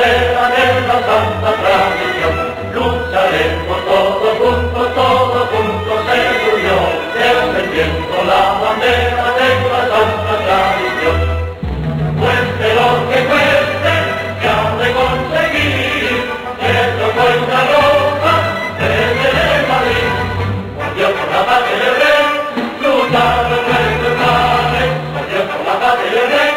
bandera de la santa tradición. Lucharemos todos juntos en unión, defendiendo la bandera de la santa tradición. Cueste lo que cueste, que ha de conseguir, que no cuesta roja desde Madrid. Por Dios, por la patria del rey, luchar los nuestros mares, por Dios, por la patria del rey.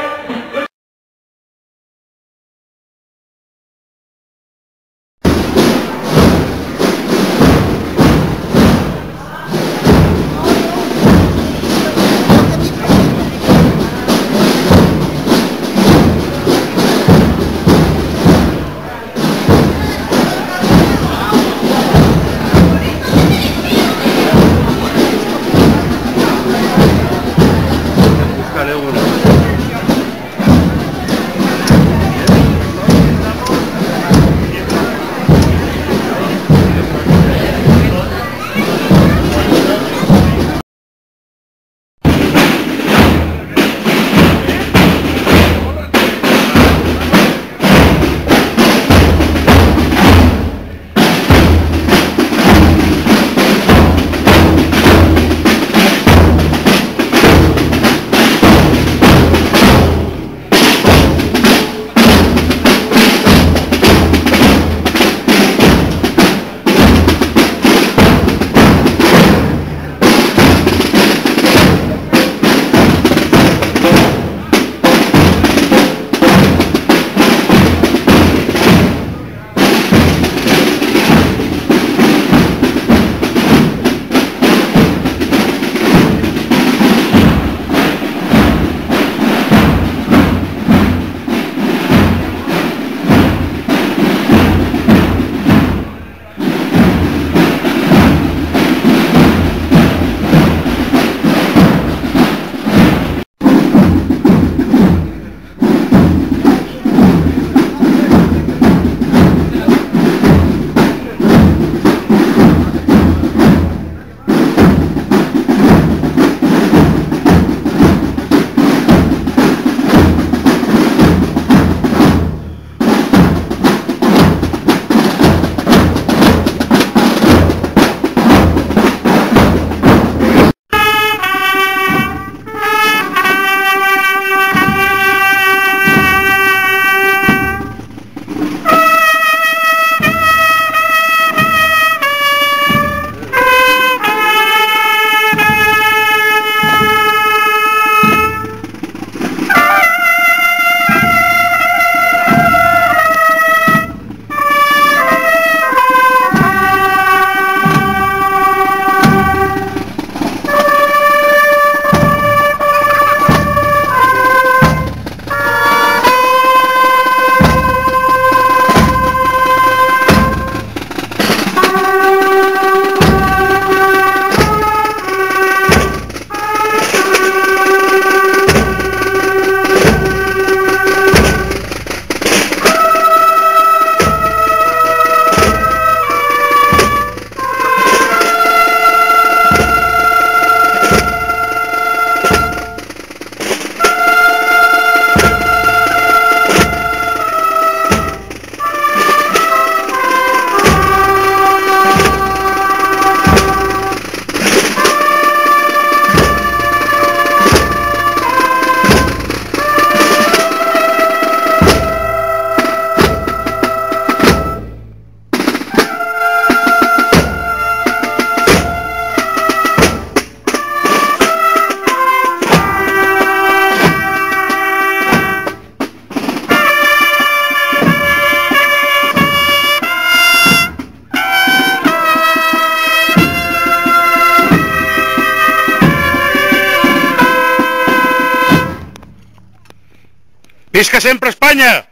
¡Visca siempre España!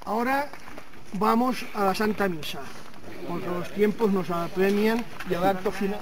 Ahora vamos a la Santa Misa, porque los tiempos nos apremian y al acto final.